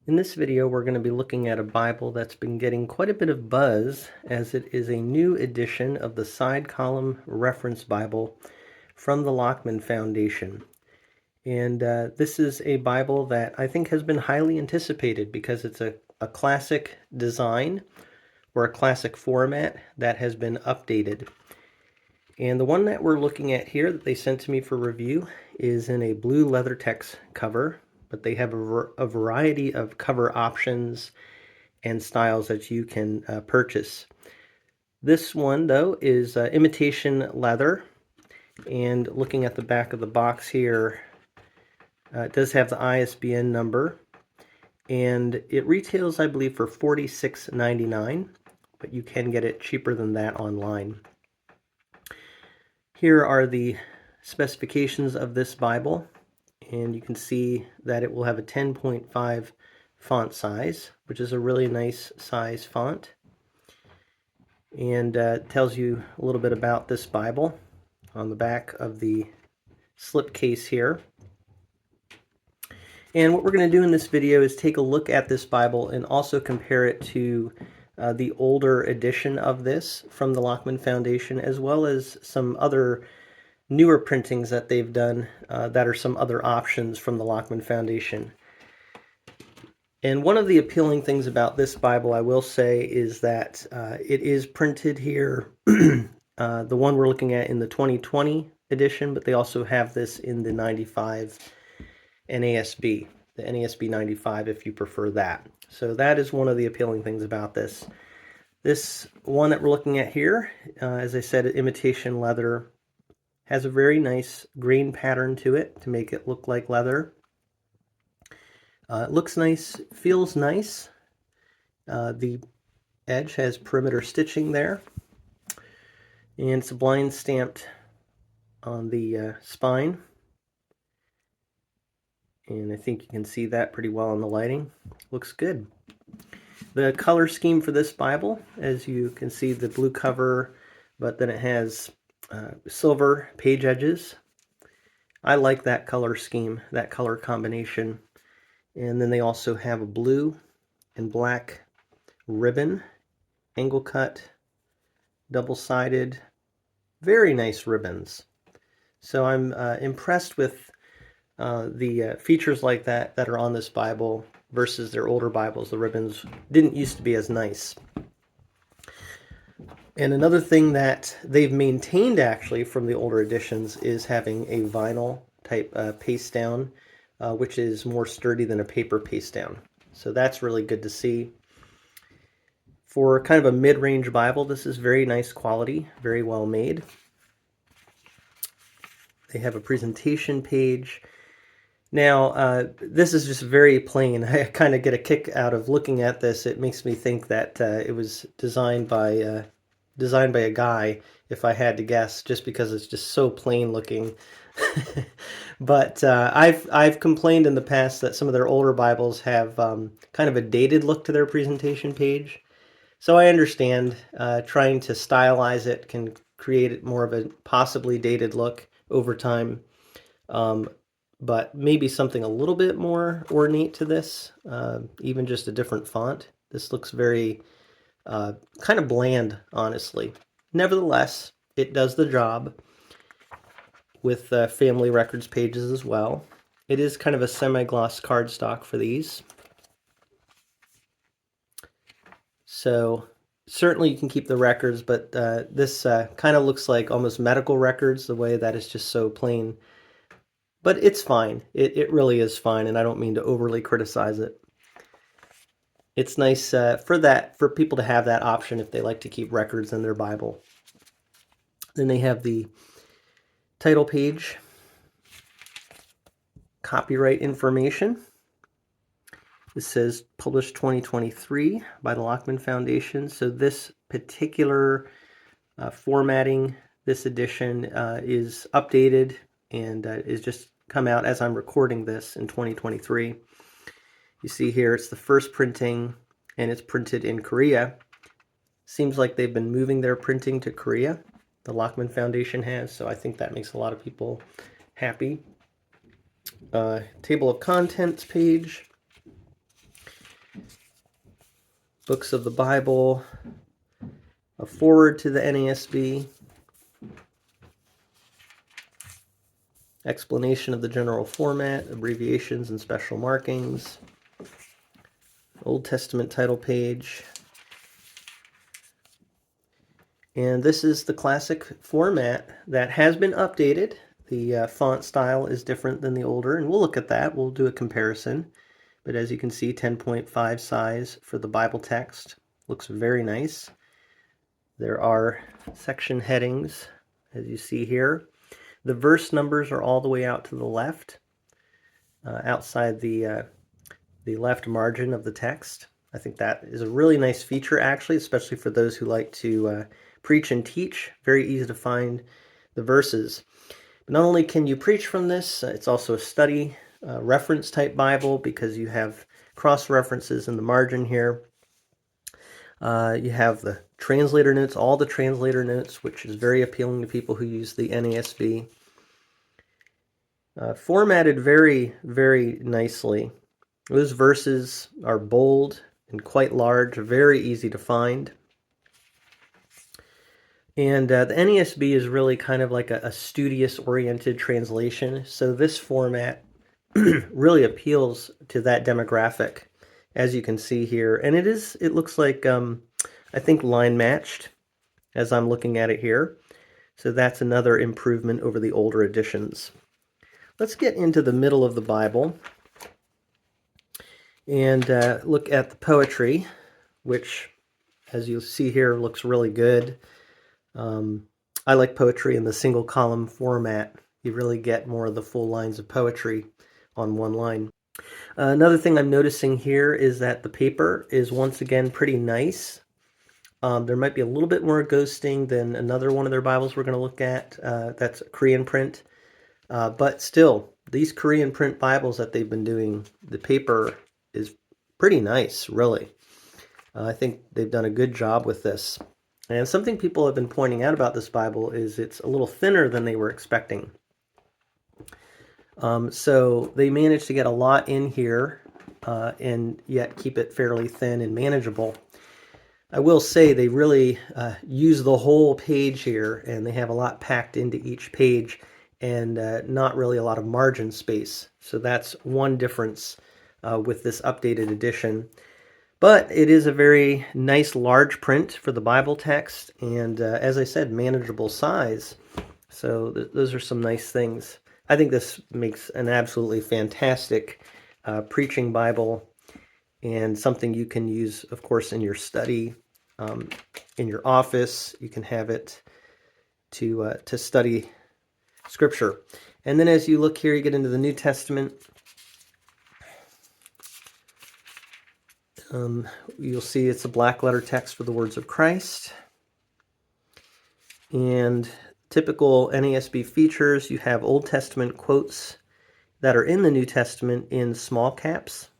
In this video, we're going to be looking at a Bible that's been getting quite a bit of buzz, as it is a new edition of the Side-Column Reference Bible from the Lockman Foundation. And this is a Bible that I think has been highly anticipated because it's a classic design or a classic format that has been updated. And the one that we're looking at here that they sent to me for review is in a blue leather text cover, but they have a variety of cover options and styles that you can purchase. This one, though, is imitation leather, and looking at the back of the box here, it does have the ISBN number, and it retails, I believe, for $46.99, but you can get it cheaper than that online. Here are the specifications of this Bible, and you can see that it will have a 10.5 font size, which is a really nice size font, and tells you a little bit about this Bible on the back of the slipcase here. And what we're going to do in this video is take a look at this Bible and also compare it to the older edition of this from the Lockman Foundation, as well as some other newer printings that they've done that are some other options from the Lockman Foundation. And one of the appealing things about this Bible, I will say, is that it is printed here, the one we're looking at in the 2020 edition, but they also have this in the 95 NASB, the NASB 95 if you prefer that. So that is one of the appealing things about this. This one that we're looking at here, as I said, imitation leather, has a very nice grain pattern to it to make it look like leather. It looks nice, feels nice. The edge has perimeter stitching there, and it's blind stamped on the spine. And I think you can see that pretty well in the lighting. Looks good. The color scheme for this Bible, as you can see, the blue cover, but then it has silver page edges. I like that color scheme, that color combination. And then they also have a blue and black ribbon, angle cut, double-sided, very nice ribbons. So I'm impressed with the features like that are on this Bible versus their older Bibles. The ribbons didn't used to be as nice. And another thing that they've maintained actually from the older editions is having a vinyl type paste down, which is more sturdy than a paper paste down. So that's really good to see. For kind of a mid-range Bible, this is very nice quality, very well made. They have a presentation page. Now, this is just very plain. I kind of get a kick out of looking at this. It makes me think that it was designed by a guy, if I had to guess, just because it's just so plain looking. But I've complained in the past that some of their older Bibles have kind of a dated look to their presentation page. So I understand trying to stylize it can create more of a possibly dated look over time. But maybe something a little bit more ornate to this, even just a different font. This looks very kind of bland, honestly. Nevertheless, it does the job with family records pages as well. It is kind of a semi-gloss cardstock for these. So certainly you can keep the records, but this kind of looks like almost medical records, the way that it's just so plain. But it's fine. It really is fine, and I don't mean to overly criticize it. It's nice for people to have that option if they like to keep records in their Bible. Then they have the title page, copyright information. It says published 2023 by the Lockman Foundation. So this particular formatting, this edition is updated and is just come out as I'm recording this in 2023. You see here it's the first printing, and it's printed in Korea. Seems like they've been moving their printing to Korea. The Lockman Foundation has, so I think that makes a lot of people happy. Table of contents page. books of the Bible, a foreword to the NASB, explanation of the general format, abbreviations and special markings, Old Testament title page. And this is the classic format that has been updated. The font style is different than the older, and we'll look at that. We'll do a comparison. But as you can see, 10.5 size for the Bible text. Looks very nice. There are section headings, as you see here. The verse numbers are all the way out to the left, outside the left margin of the text. I think that is a really nice feature, actually, especially for those who like to preach and teach. Very easy to find the verses. But not only can you preach from this, it's also a study reference type Bible because you have cross references in the margin here. You have the translator notes, all the translator notes, which is very appealing to people who use the NASB. Formatted very, very nicely. Those verses are bold and quite large, very easy to find. And the NASB is really kind of like a studious-oriented translation, so this format really appeals to that demographic, as you can see here. And it looks like, I think, line matched, as I'm looking at it here. So that's another improvement over the older editions. Let's get into the middle of the Bible and look at the poetry, which, as you'll see here, looks really good. I like poetry in the single column format. You really get more of the full lines of poetry on one line. Another thing I'm noticing here is that the paper is once again pretty nice. There might be a little bit more ghosting than another one of their Bibles we're going to look at. That's Korean print. But still, these Korean print Bibles that they've been doing, the paper is pretty nice, really. I think they've done a good job with this. And something people have been pointing out about this Bible is it's a little thinner than they were expecting. So they managed to get a lot in here and yet keep it fairly thin and manageable. I will say they really use the whole page here, and they have a lot packed into each page and not really a lot of margin space. So that's one difference with this updated edition. But it is a very nice large print for the Bible text, and as I said, manageable size. So those are some nice things. I think this makes an absolutely fantastic preaching Bible, and something you can use, of course, in your study, in your office. You can have it to study Scripture. And then as you look here, you get into the New Testament. You'll see it's a black letter text for the words of Christ. And typical NASB features, you have Old Testament quotes that are in the New Testament in small caps.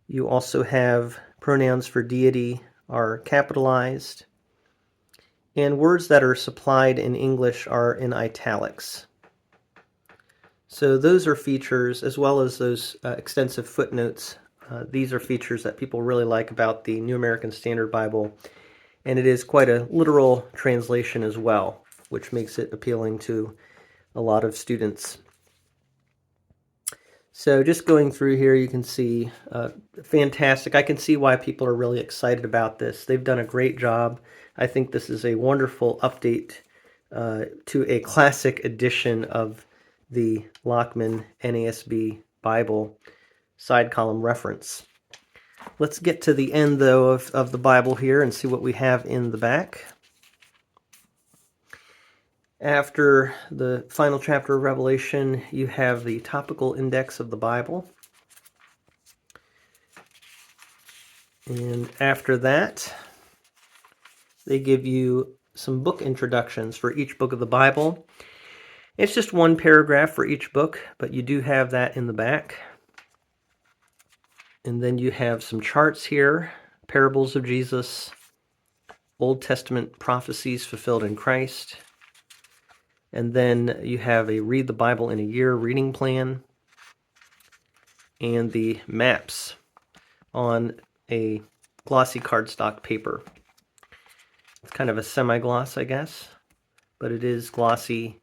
You also have pronouns for deity are capitalized. And words that are supplied in English are in italics. So those are features, as well as those extensive footnotes. These are features that people really like about the New American Standard Bible, and it is quite a literal translation as well, which makes it appealing to a lot of students. So just going through here, you can see fantastic. I can see why people are really excited about this. They've done a great job. I think this is a wonderful update to a classic edition of the Lockman NASB Bible Side-Column Reference. Let's get to the end, though, of the Bible here and see what we have in the back. After the final chapter of Revelation, you have the topical index of the Bible. And after that, they give you some book introductions for each book of the Bible. It's just one paragraph for each book, but you do have that in the back. And then you have some charts here, parables of Jesus, Old Testament prophecies fulfilled in Christ. And then you have a Read the Bible in a Year reading plan and the maps on a glossy cardstock paper. It's kind of a semi-gloss, I guess, but it is glossy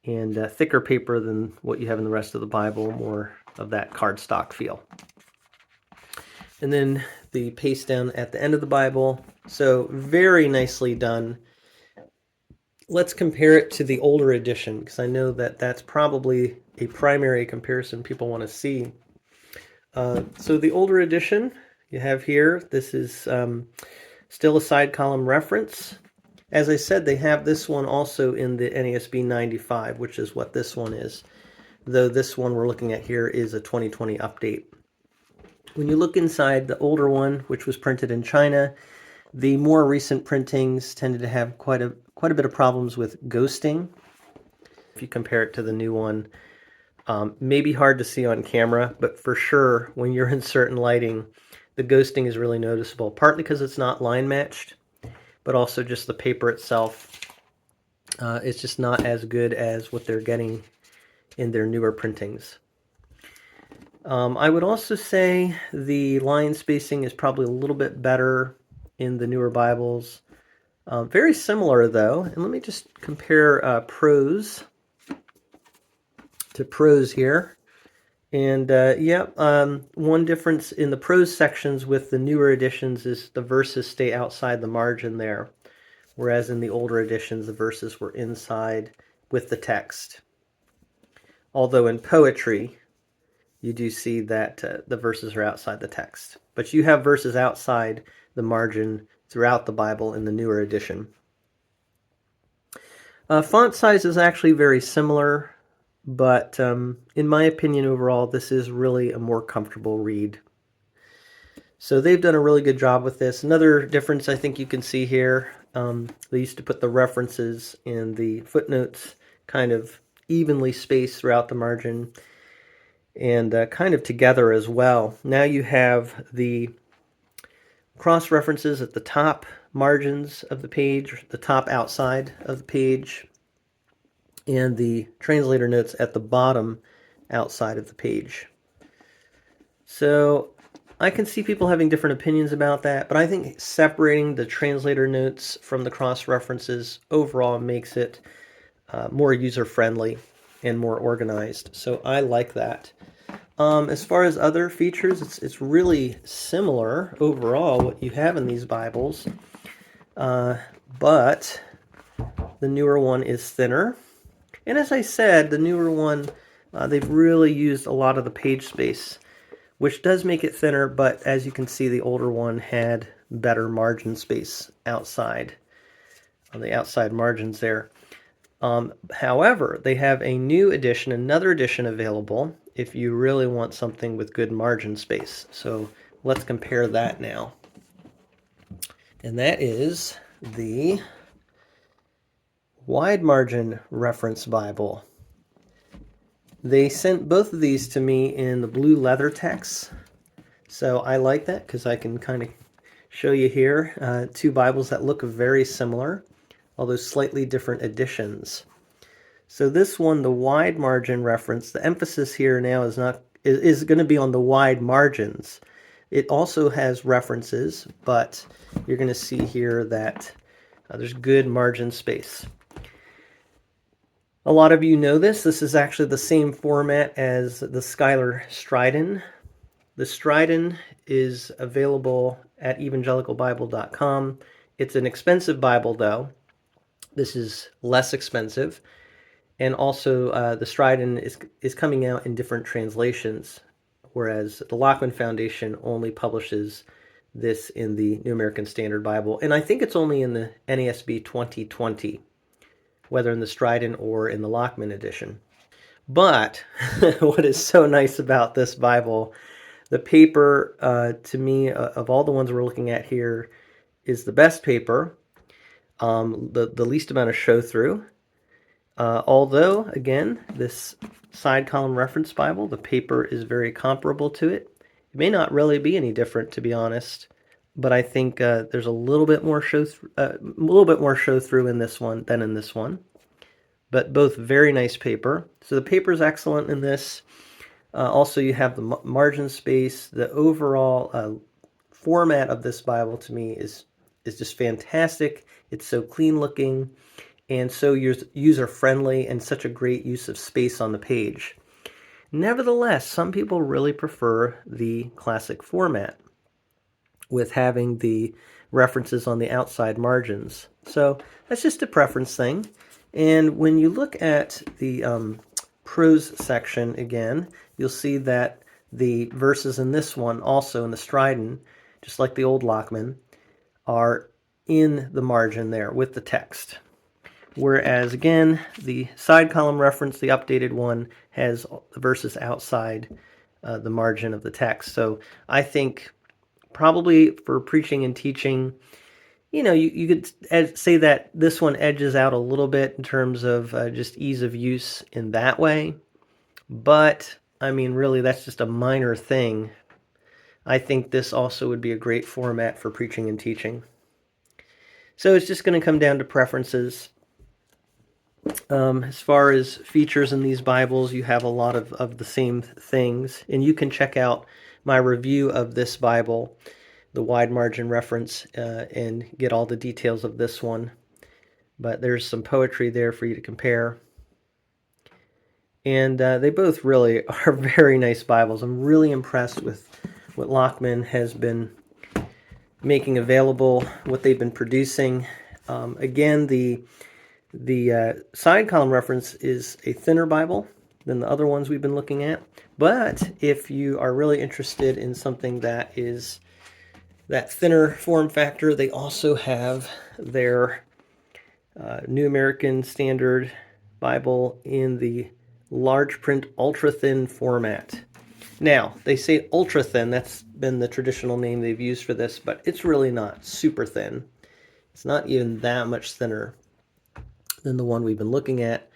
and thicker paper than what you have in the rest of the Bible, more of that cardstock feel. And then the paste down at the end of the Bible. So very nicely done. Let's compare it to the older edition, because I know that that's probably a primary comparison people want to see. So the older edition you have here, this is still a side column reference. As I said, they have this one also in the NASB 95, which is what this one is, though this one we're looking at here is a 2020 update. When you look inside the older one, which was printed in China, the more recent printings tended to have quite a bit of problems with ghosting. If you compare it to the new one, maybe hard to see on camera, but for sure when you're in certain lighting, the ghosting is really noticeable, partly because it's not line matched, but also just the paper itself. It's just not as good as what they're getting in their newer printings. I would also say the line spacing is probably a little bit better in the newer Bibles. Very similar though, and let me just compare prose to prose here. And one difference in the prose sections with the newer editions is the verses stay outside the margin there, whereas in the older editions the verses were inside with the text. Although in poetry, you do see that the verses are outside the text. But you have verses outside the margin throughout the Bible in the newer edition. Font size is actually very similar, but in my opinion overall, this is really a more comfortable read. So they've done a really good job with this. Another difference I think you can see here, they used to put the references in the footnotes kind of evenly spaced throughout the margin, and kind of together as well. Now you have the cross references at the top margins of the page, the top outside of the page, and the translator notes at the bottom outside of the page. So I can see people having different opinions about that, but I think separating the translator notes from the cross references overall makes it more user-friendly and more organized. So I like that. As far as other features, it's really similar overall what you have in these Bibles, but the newer one is thinner. And as I said, the newer one, they've really used a lot of the page space, which does make it thinner, but as you can see, the older one had better margin space outside, on the outside margins there. However, they have a new edition, another edition available if you really want something with good margin space. So let's compare that now. And that is the Wide Margin Reference Bible. They sent both of these to me in the blue leather text. So I like that because I can kind of show you here two Bibles that look very similar, although slightly different editions. So this one, the wide margin reference, the emphasis here now is going to be on the wide margins. It also has references, but you're going to see here that there's good margin space. A lot of you know this. This is actually the same format as the Schuyler Stridon. The Stridon is available at evangelicalbible.com. It's an expensive Bible, though. This is less expensive. And also, the Stridon is coming out in different translations, whereas the Lockman Foundation only publishes this in the New American Standard Bible. And I think it's only in the NASB 2020, whether in the Stridon or in the Lockman edition. But what is so nice about this Bible, the paper, to me, of all the ones we're looking at here, is the best paper, the least amount of show-through. Although, again, this side column reference Bible, the paper is very comparable to it. It may not really be any different, to be honest, but I think there's a little bit more show through in this one than in this one. But both very nice paper. So the paper is excellent in this. Also, you have the margin space. The overall format of this Bible to me is just fantastic. It's so clean looking and so user friendly and such a great use of space on the page. Nevertheless, some people really prefer the classic format with having the references on the outside margins. So that's just a preference thing. And when you look at the prose section again, you'll see that the verses in this one, also in the Stridon, just like the old Lockman, are in the margin there with the text. Whereas again, the side column reference, the updated one, has the verses outside the margin of the text. So I think probably for preaching and teaching, you could say that this one edges out a little bit in terms of just ease of use in that way. But, I mean, really, that's just a minor thing. I think this also would be a great format for preaching and teaching. So it's just going to come down to preferences. As far as features in these Bibles, you have a lot of the same things. And you can check out my review of this Bible, the wide margin reference, and get all the details of this one. But there's some poetry there for you to compare. And they both really are very nice Bibles. I'm really impressed with what Lockman has been making available, what they've been producing. Again, the side column reference is a thinner Bible than the other ones we've been looking at. But if you are really interested in something that is that thinner form factor, they also have their New American Standard Bible in the large print ultra thin format. Now, they say ultra thin, that's been the traditional name they've used for this, but it's really not super thin. It's not even that much thinner than the one we've been looking at,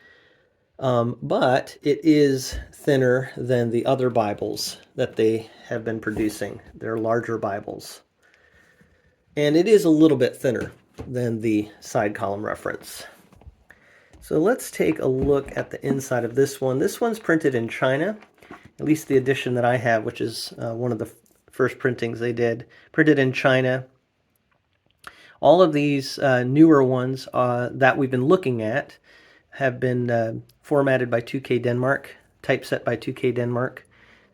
but it is thinner than the other Bibles that they have been producing. They're larger Bibles. And it is a little bit thinner than the side column reference. So let's take a look at the inside of this one. This one's printed in China, at least the edition that I have, which is one of the first printings they did, printed in China. All of these newer ones that we've been looking at have been formatted by 2K Denmark, typeset by 2K Denmark.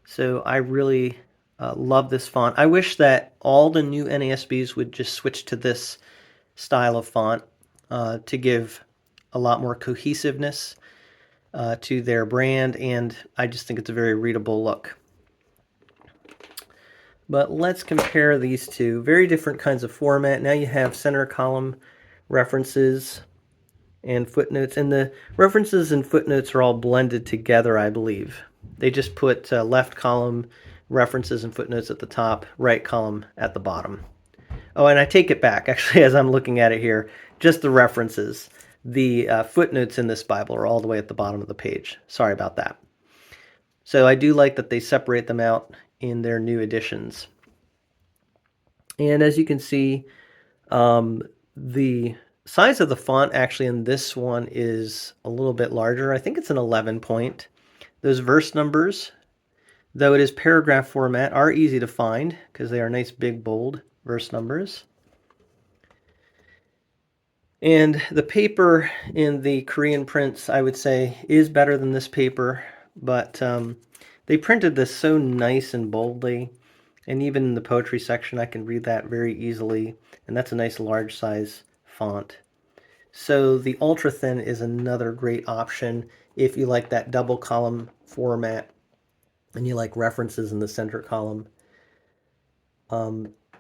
So I really love this font. I wish that all the new NASBs would just switch to this style of font to give a lot more cohesiveness to their brand, and I just think it's a very readable look. But let's compare these two. Very different kinds of format. Now you have center column references and footnotes, and the references and footnotes are all blended together, I believe. They just put left column references and footnotes at the top, right column at the bottom. Oh, and I take it back, actually, as I'm looking at it here, just the references. The footnotes in this Bible are all the way at the bottom of the page. Sorry about that. So I do like that they separate them out in their new editions. And as you can see, the size of the font actually in this one is a little bit larger. I think it's an 11 point. Those verse numbers, though it is paragraph format, are easy to find because they are nice big bold verse numbers. And the paper in the Korean prints, I would say, is better than this paper, but they printed this so nice and boldly, and even in the poetry section I can read that very easily, and that's a nice large size font. So the ultra thin is another great option if you like that double column format and you like references in the center column.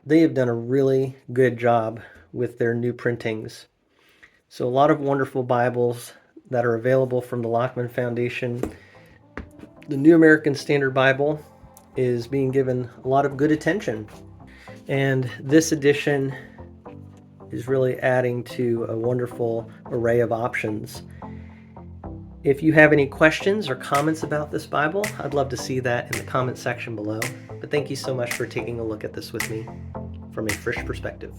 They have done a really good job with their new printings. So a lot of wonderful Bibles that are available from the Lockman Foundation. The New American Standard Bible is being given a lot of good attention. And this edition is really adding to a wonderful array of options. If you have any questions or comments about this Bible, I'd love to see that in the comment section below. But thank you so much for taking a look at this with me from a fresh perspective.